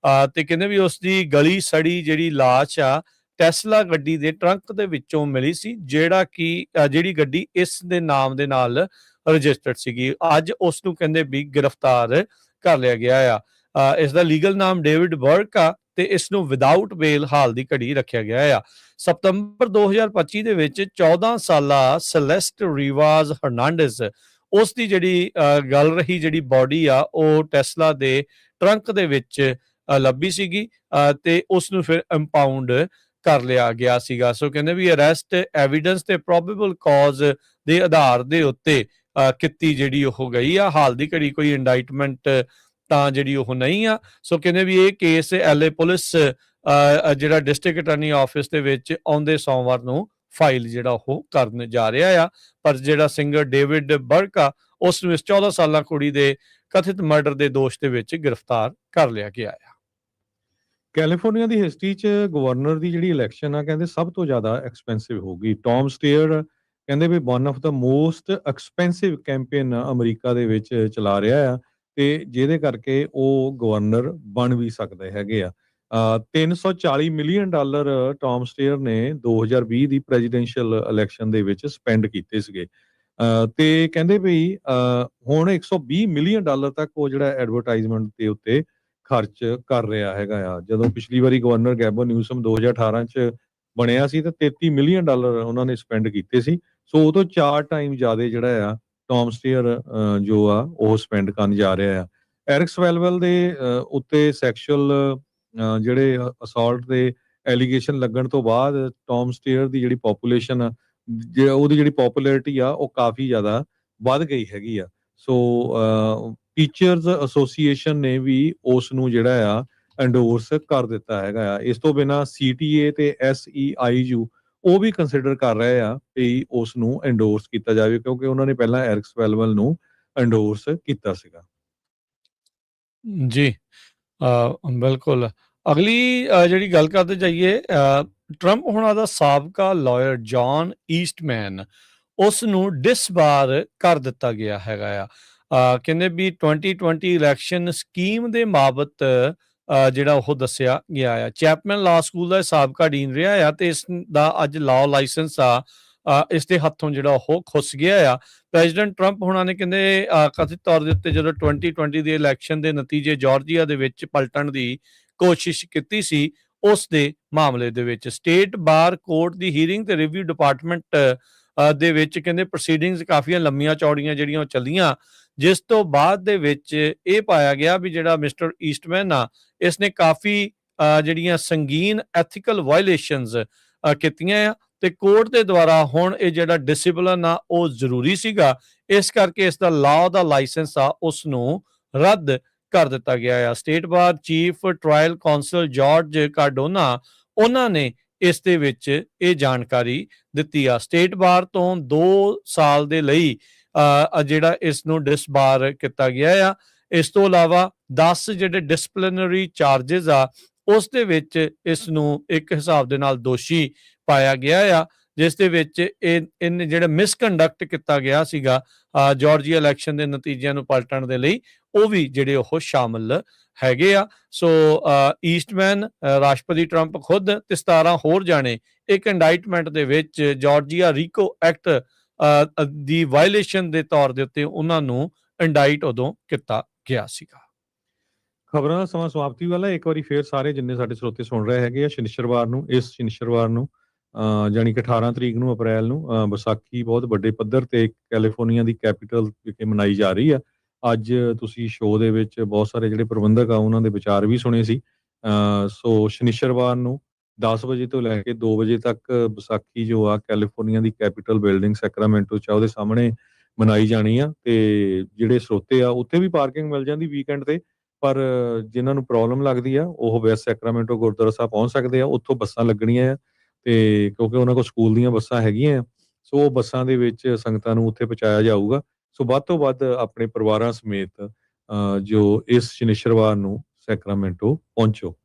ਤੇ ਕਹਿੰਦੇ ਵੀ ਉਸ ਦੀ ਗਲੀ ਸੜੀ ਜਿਹੜੀ ਲਾਸ਼ ਆ ਟੈਸਲਾ ਗੱਡੀ ਦੇ ਟਰੰਕ ਦੇ ਵਿੱਚੋਂ ਮਿਲੀ ਸੀ, ਜਿਹੜੀ ਗੱਡੀ ਇਸ ਦੇ ਨਾਮ ਦੇ ਨਾਲ ਰਜਿਸਟਰਡ ਸੀਗੀ। ਅੱਜ ਉਸ ਨੂੰ ਕਹਿੰਦੇ ਵੀ ਗ੍ਰਿਫਤਾਰ ਕਰ ਲਿਆ ਗਿਆ ਆ। ਇਸ ਦਾ ਲੀਗਲ ਨਾਮ ਡੇਵਿਡ ਬਰਕ ਆ ਤੇ ਇਸ ਨੂੰ ਵਿਦਆਊਟ ਬੇਲ ਹਾਲ ਦੀ ਘੜੀ ਰੱਖਿਆ ਗਿਆ ਆ। ਸਤੰਬਰ 2025 ਦੇ ਵਿੱਚ 14 ਸਾਲਾ ਸੈਲੇਸਟ ਰਿਵਾਜ਼ ਹਰਨਾਂਡez, ਉਸ ਦੀ ਜਿਹੜੀ ਗੱਲ ਰਹੀ ਜਿਹੜੀ ਬੋਡੀ ਆ ਉਹ ਟੈਸਲਾ ਦੇ ਟਰੰਕ ਦੇ ਵਿੱਚ ਲੱਭੀ ਸੀਗੀ ਤੇ ਉਸ ਨੂੰ ਫਿਰ ਇੰਪਾਊਂਡ ਕਰ ਲਿਆ ਗਿਆ ਸੀਗਾ। ਸੋ ਕਹਿੰਦੇ ਵੀ ਅਰੈਸਟ ਐਵੀਡੈਂਸ ਤੇ ਪ੍ਰੋਬੇਬਲ ਕਾਜ਼ ਦੇ ਆਧਾਰ ਦੇ ਉੱਤੇ ਕੀਤੀ ਜਿਹੜੀ ਉਹ ਗਈ ਆ। ਹਾਲ ਦੀ ਘੜੀ ਕੋਈ ਇੰਡਾਈਟਮੈਂਟ ਤਾਂ ਜਿਹੜੀ ਉਹ ਨਹੀਂ ਆ। ਸੋ ਕਹਿੰਦੇ ਵੀ ਇਹ ਕੇਸ LA ਪੁਲਿਸ ਜਿਹੜਾ ਡਿਸਟ੍ਰਿਕਟ ਅਟਾਰਨੀ ਆਫਿਸ ਦੇ ਵਿੱਚ ਆਉਂਦੇ ਸੋਮਵਾਰ ਨੂੰ ਫਾਈਲ ਜਿਹੜਾ ਉਹ ਕਰਨ ਜਾ ਰਿਹਾ ਆ। ਪਰ ਜਿਹੜਾ ਸਿੰਗਰ ਡੇਵਿਡ ਬਰਕ ਆ ਉਸ ਨੂੰ ਇਸ 14 ਸਾਲਾਂ ਕੁੜੀ ਦੇ ਕਥਿਤ ਮਰਡਰ ਦੇ ਦੋਸ਼ ਦੇ ਵਿੱਚ ਗ੍ਰਿਫਤਾਰ ਕਰ ਲਿਆ ਗਿਆ ਆ। ਕੈਲੀਫੋਰਨੀਆ ਦੀ ਹਿਸਟਰੀ 'ਚ ਗਵਰਨਰ ਦੀ ਜਿਹੜੀ ਇਲੈਕਸ਼ਨ ਆ ਕਹਿੰਦੇ ਸਭ ਤੋਂ ਜ਼ਿਆਦਾ ਐਕਸਪੈਂਸਿਵ ਹੋਊਗੀ। ਟੌਮ ਸਟੇਅਰ ਕਹਿੰਦੇ ਵੀ one of the most expensive campaign America ਦੇ ਵਿੱਚ ਚਲਾ ਰਿਹਾ ਆ ਤੇ ਜਿਹਦੇ ਕਰਕੇ ਉਹ ਗਵਰਨਰ ਬਣ ਵੀ ਸਕਦੇ ਹੈਗੇ ਆ। $340 ਮਿਲੀਅਨ ਟੌਮ ਸਟੇਅਰ ਨੇ 2020 ਦੀ ਪ੍ਰੈਜ਼ੀਡੈਂਸ਼ੀਅਲ ਇਲੈਕਸ਼ਨ ਦੇ ਵਿੱਚ ਸਪੈਂਡ ਕੀਤੇ ਸੀਗੇ ਤੇ ਕਹਿੰਦੇ ਵੀ ਹੁਣ $120 ਮਿਲੀਅਨ ਤੱਕ ਉਹ ਜਿਹੜਾ ਐਡਵਰਟਾਈਜ਼ਮੈਂਟ ਦੇ ਉੱਤੇ ਖਰਚ ਕਰ ਰਿਹਾ ਹੈਗਾ ਆ। ਜਦੋਂ ਪਿਛਲੀ ਵਾਰੀ ਗਵਰਨਰ ਗੈਬਨ ਨਿਊਸਮ 2018 'ਚ ਬਣਿਆ ਸੀ ਤਾਂ $33 ਮਿਲੀਅਨ ਉਹਨਾਂ ਨੇ ਸਪੈਂਡ ਕੀਤੇ ਸੀ। ਸੋ ਉਹ ਤੋਂ 4 ਟਾਈਮ ਜ਼ਿਆਦਾ ਜਿਹੜਾ ਆ ਟੌਮ ਸਟੇਅਰ ਜੋ ਆ ਉਹ ਸਪੈਂਡ ਕਰਨ ਜਾ ਰਿਹਾ ਆ। ਐਰਿਕ ਸਵੈਲਵੈਲ ਦੇ ਉੱਤੇ ਸੈਕਸ਼ੂਅਲ ਜਿਹੜੇ ਅਸੌਲਟ ਦੇ ਐਲੀਗੇਸ਼ਨ ਲੱਗਣ ਤੋਂ ਬਾਅਦ ਟੌਮ ਸਟੇਅਰ ਦੀ ਜਿਹੜੀ ਪਾਪੂਲੇਸ਼ਨ ਆ ਉਹਦੀ ਜਿਹੜੀ ਪੋਪੂਲੈਰਿਟੀ ਆ ਉਹ ਕਾਫੀ ਜ਼ਿਆਦਾ ਵੱਧ ਗਈ ਹੈਗੀ ਆ। ਸੋ ਟੀਚਰਸ ਐਸੋਸੀਏਸ਼ਨ ਨੇ ਵੀ ਉਸ ਨੂੰ ਜਿਹੜਾ ਆ ਐਂਡੋਰਸ ਕਰ ਦਿੱਤਾ ਹੈਗਾ ਆ। ਇਸ ਤੋਂ ਬਿਨਾਂ CTA ਤੇ SEIU ਉਹ ਵੀ ਕੰਸੀਡਰ ਕਰ ਰਹੇ ਆ ਕਿ ਉਸ ਨੂੰ ਐਂਡੋਰਸ ਕੀਤਾ ਜਾਵੇ ਕਿਉਂਕਿ ਉਹਨਾਂ ਨੇ ਪਹਿਲਾਂ ਐਰਿਕ ਸਵੈਲਵੈਲ ਨੂੰ ਐਂਡੋਰਸ ਕੀਤਾ ਸੀਗਾ। ਜੀ ਬਿਲਕੁਲ। ਅਗਲੀ ਜਿਹੜੀ ਗੱਲ ਕਰਦੇ ਜਾਈਏ, ਟਰੰਪ ਹੁਣਾਂ ਦਾ ਸਾਬਕਾ ਲਾਇਰ ਜੌਨ ਈਸਟਮੈਨ ਉਸ ਨੂੰ ਡਿਸਬਾਰ ਕਰ ਦਿੱਤਾ ਗਿਆ ਹੈਗਾ ਆ। ਕਹਿੰਦੇ ਵੀ 2020 ਇਲੈਕਸ਼ਨ ਸਕੀਮ ਦੇ ਬਾਬਤ ਜਿਹੜਾ ਉਹ ਦੱਸਿਆ ਗਿਆ ਆ। ਚੈਪਮੈਨ ਲਾ ਸਕੂਲ ਦਾ ਸਾਬਕਾ ਡੀਨ ਰਿਹਾ ਆ ਤੇ ਇਸ ਦਾ ਅੱਜ ਲਾਅ ਲਾਇਸੈਂਸ ਆ ਇਸ ਦੇ ਹੱਥੋਂ ਜਿਹੜਾ ਉਹ ਖੁੱਸ ਗਿਆ ਆ। ਪ੍ਰੈਜ਼ੀਡੈਂਟ ਟਰੰਪ ਹੁਣਾਂ ਨੇ ਕਹਿੰਦੇ ਕਥਿਤ ਤੌਰ ਦੇ ਉੱਤੇ ਜਦੋਂ 2020 ਦੇ ਇਲੈਕਸ਼ਨ ਦੇ ਨਤੀਜੇ ਜਾਰਜੀਆ ਦੇ ਵਿੱਚ ਪਲਟਣ ਦੀ ਕੋਸ਼ਿਸ਼ ਕੀਤੀ ਸੀ ਉਸ ਦੇ ਮਾਮਲੇ ਦੇ ਵਿੱਚ ਸਟੇਟ ਬਾਰ ਕੋਰਟ ਦੀ ਹੀਅਰਿੰਗ ਤੇ ਰਿਵਿਊ ਡਿਪਾਰਟਮੈਂਟ ਦੇ ਵਿੱਚ ਕਹਿੰਦੇ ਪ੍ਰੋਸੀਡਿੰਗਸ ਕਾਫੀਆਂ ਲੰਮੀਆਂ ਚੌੜੀਆਂ ਜਿਹੜੀਆਂ ਉਹ ਚੱਲੀਆਂ, ਜਿਸ ਤੋਂ ਬਾਅਦ ਦੇ ਵਿੱਚ ਇਹ ਪਾਇਆ ਗਿਆ ਵੀ ਜਿਹੜਾ ਮਿਸਟਰ ਈਸਟਮੈਨ ਆ ਇਸ ਨੇ ਕਾਫੀ ਜਿਹੜੀਆਂ ਸੰਗੀਨ ਐਥੀਕਲ ਵਾਇਲੇਸ਼ਨਸ ਕੀਤੀਆਂ ਆ ਤੇ ਕੋਰਟ ਦੇ ਦੁਆਰਾ ਹੁਣ ਇਹ ਜਿਹੜਾ ਡਿਸਿਪਲਿਨ ਆ ਉਹ ਜ਼ਰੂਰੀ ਸੀਗਾ। ਇਸ ਕਰਕੇ ਇਸ ਦਾ ਲਾਅ ਦਾ ਲਾਇਸੈਂਸ ਆ ਉਸ ਨੂੰ ਰੱਦ ਕਰ ਦਿੱਤਾ ਗਿਆ ਆ। State Bar chief trial counsel George Cardona ਉਹਨਾਂ ਨੇ ਇਸ ਦੇ ਵਿੱਚ ਇਹ ਜਾਣਕਾਰੀ ਦਿੱਤੀ ਆ। ਸਟੇਟ ਬਾਰ ਤੋਂ 2 ਸਾਲ ਦੇ ਲਈ ਜਿਹੜਾ ਇਸ ਨੂੰ ਡਿਸਬਾਰ ਕੀਤਾ ਗਿਆ ਆ। ਇਸ ਤੋਂ ਇਲਾਵਾ 10 ਜਿਹੜੇ ਡਿਸਪਲਿਨਰੀ ਚਾਰजेस ਆ ਉਸ ਦੇ ਵਿੱਚ ਇਸ ਨੂੰ ਇੱਕ ਹਿਸਾਬ ਦੇ ਨਾਲ ਦੋਸ਼ੀ ਪਾਇਆ ਗਿਆ ਆ, ਜਿਸ ਦੇ ਵਿੱਚ ਇਹਨੇ ਜਿਹੜਾ ਮਿਸਕੰਡਕਟ ਕੀਤਾ ਗਿਆ ਸੀਗਾ ਜਾਰਜੀਆ ਇਲੈਕਸ਼ਨ ਦੇ ਨਤੀਜਿਆਂ ਨੂੰ ਪਲਟਣ ਦੇ ਲਈ, ਉਹ ਵੀ ਜਿਹੜੇ ਉਹ ਸ਼ਾਮਲ ਹੈਗੇ ਆ। ਸੋ ਈਸਟਮੈਨ, ਰਾਸ਼ਟਰਪਤੀ ਟਰੰਪ ਖੁਦ ਤੇ 17 ਹੋਰ ਜਾਣੇ ਇੱਕ ਇੰਡਾਈਟਮੈਂਟ ਦੇ ਵਿੱਚ ਜਾਰਜੀਆ ਰੀਕੋ ਐਕਟ ਦੀ ਵਾਇਲੇਸ਼ਨ ਦੇ ਤੌਰ ਦੇ ਉੱਤੇ ਉਹਨਾਂ ਨੂੰ ਇੰਡਾਈਟ ਉਦੋਂ ਕੀਤਾ ਗਿਆ ਸੀਗਾ। ਖਬਰਾਂ ਦਾ ਸਮਾਂ ਸਮਾਪਤੀ ਵਾਲਾ। ਇੱਕ ਵਾਰੀ ਫੇਰ ਸਾਰੇ ਜਿੰਨੇ ਸਾਡੇ ਸਰੋਤੇ ਸੁਣ ਰਹੇ ਹੈਗੇ ਆ, ਸ਼ਨੀਚਰਵਾਰ ਨੂੰ ਇਸ ਸ਼ਨੀਚਰਵਾਰ ਨੂੰ ਜਾਣੀ ਕਿ 18 ਤਰੀਕ ਨੂੰ ਅਪ੍ਰੈਲ ਨੂੰ ਵਿਸਾਖੀ ਬਹੁਤ ਵੱਡੇ ਪੱਧਰ ਤੇ ਕੈਲੀਫੋਰਨੀਆ ਦੀ ਕੈਪੀਟਲ ਵਿਖੇ ਮਨਾਈ ਜਾ ਰਹੀ ਆ। ਅੱਜ ਤੁਸੀਂ ਸ਼ੋਅ ਦੇ ਵਿੱਚ ਬਹੁਤ ਸਾਰੇ ਜਿਹੜੇ ਪ੍ਰਬੰਧਕ ਆ ਉਹਨਾਂ ਦੇ ਵਿਚਾਰ ਵੀ ਸੁਣੇ ਸੀ। ਸੋ ਸ਼ਨੀਚਰਵਾਰ ਨੂੰ 10 ਵਜੇ ਤੋਂ ਲੈ ਕੇ 2 ਵਜੇ ਤੱਕ ਵਿਸਾਖੀ ਜੋ ਆ ਕੈਲੀਫੋਰਨੀਆ ਦੀ ਕੈਪੀਟਲ ਬਿਲਡਿੰਗ ਸੈਕਰਾਮੈਂਟੋ 'ਚ ਉਹਦੇ ਸਾਹਮਣੇ ਮਨਾਈ ਜਾਣੀ ਆ ਤੇ ਜਿਹੜੇ ਸਰੋਤੇ ਆ ਉੱਥੇ ਵੀ ਪਾਰਕਿੰਗ ਮਿਲ ਜਾਂਦੀ ਵੀਕਐਂਡ ਤੇ, ਪਰ ਜਿਨ੍ਹਾਂ ਨੂੰ ਪ੍ਰੋਬਲਮ ਲੱਗਦੀ ਆ ਉਹ ਵੈਸਟ ਸੈਕਰਾਮੈਂਟੋ ਗੁਰਦੁਆਰਾ ਸਾਹਿਬ ਪਹੁੰਚ ਸਕਦੇ ਆ। ਉੱਥੋਂ ਬੱਸਾਂ ਲੱਗਣੀਆਂ ਆ ਤੇ ਕਿਉਂਕਿ ਉਹਨਾਂ ਕੋਲ ਸਕੂਲ ਦੀਆਂ ਬੱਸਾਂ ਹੈਗੀਆਂ ਆ, ਸੋ ਉਹ ਬੱਸਾਂ ਦੇ ਵਿੱਚ ਸੰਗਤਾਂ ਨੂੰ ਉੱਥੇ ਪਹੁੰਚਾਇਆ ਜਾਊਗਾ। ਸੋ ਵੱਧ ਤੋਂ ਵੱਧ ਆਪਣੇ ਪਰਿਵਾਰਾਂ ਸਮੇਤ ਜੋ ਇਸ ਸ਼ਨੀਚਰਵਾਰ ਨੂੰ ਸੈਕਰਾਮੈਂਟੋ ਪਹੁੰਚੋ।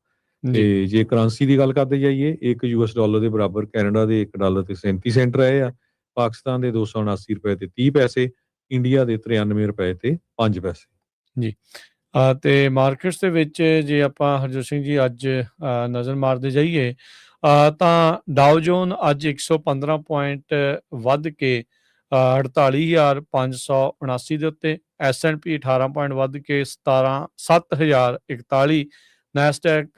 ਤੇ ਜੇ ਕਰੰਸੀ ਦੀ ਗੱਲ ਕਰਦੇ ਜਾਈਏ, $1 ਦੇ ਬਰਾਬਰ ਕੈਨੇਡਾ ਦੇ $1 ਤੇ 37 ਸੈਂਟ ਰਹੇ ਆ, ਪਾਕਿਸਤਾਨ ਦੇ $279 ਤੇ 30 ਪੈਸੇ, ਇੰਡੀਆ ਦੇ $93 ਤੇ 5 ਪੈਸੇ। ਜੀ ਤੇ ਮਾਰਕੀਟਸ ਦੇ ਵਿੱਚ ਜੇ ਆਪਾਂ ਹਰਜੋਤ ਸਿੰਘ ਜੀ ਅੱਜ ਨਜ਼ਰ ਮਾਰਦੇ ਜਾਈਏ, ਤਾਂ ਡਾਓ ਜੋਨ ਅੱਜ 115 ਪੁਆਇੰਟ ਵੱਧ ਕੇ 48,579 ਦੇ ਉੱਤੇ, S&P 18 ਪੁਆਇੰਟ ਵੱਧ ਕੇ 7,041, ਨੈਸਡੈਕ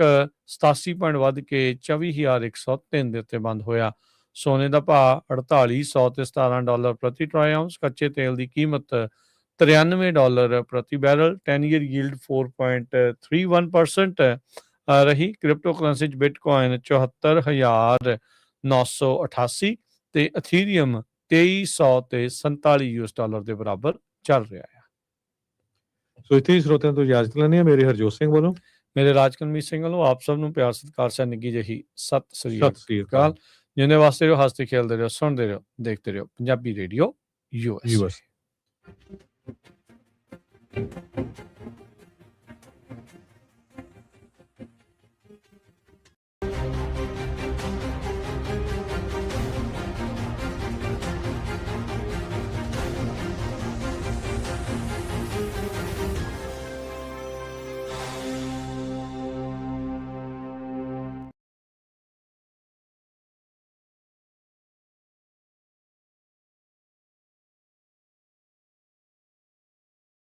87 ਪੁਆਇੰਟ ਵੱਧ ਕੇ 24,103 ਦੇ ਉੱਤੇ ਬੰਦ ਹੋਇਆ। ਸੋਨੇ ਦਾ ਭਾਅ 4800 ਤੇ $17 ਪ੍ਰਤੀ ਟਰਾਈ ਆਉਂਸ। ਕੱਚੇ ਤੇਲ ਦੀ ਕੀਮਤ $93 ਪ੍ਰਤੀ ਬੈਰਲ। 10 ਈਅਰ ਯੀਲਡ 4.31% ਰਹੀ। ਕ੍ਰਿਪਟੋ ਕਰੰਸੀ 'ਚ ਬਿਟਕੋਇਨ 74,988 ਤੇ ਅਥੀਰੀਅਮ 2300 ਤੇ $47 ਦੇ ਬਰਾਬਰ ਚੱਲ ਰਿਹਾ ਹੈ। ਸੋ ਇੱਥੇ ਹੀ ਸਰੋਤਿਆਂ ਤੋਂ ਇਜਾਜ਼ਤ ਲੈਂਦੇ ਹਾਂ। ਮੇਰੇ ਹਰਜੋਤ ਸਿੰਘ ਵੱਲੋਂ, ਮੇਰੇ ਰਾਜਕਨਮੀਤ ਸਿੰਘ ਵੱਲੋਂ ਆਪ ਸਭ ਨੂੰ ਪਿਆਰ ਸਤਿਕਾਰ ਸਹਿ ਨਿੱਘੀ ਜਿਹੀ ਸਤਿ ਸ੍ਰੀ ਸਤਿ ਅਕਾਲ। ਜਿੰਨੇ ਵਾਸਤੇ ਰਹੋ, ਹੱਸਦੇ ਖੇਲਦੇ ਰਹੋ, ਸੁਣਦੇ ਰਹੋ, ਦੇਖਦੇ ਰਹੋ ਪੰਜਾਬੀ ਰੇਡੀਓ USA।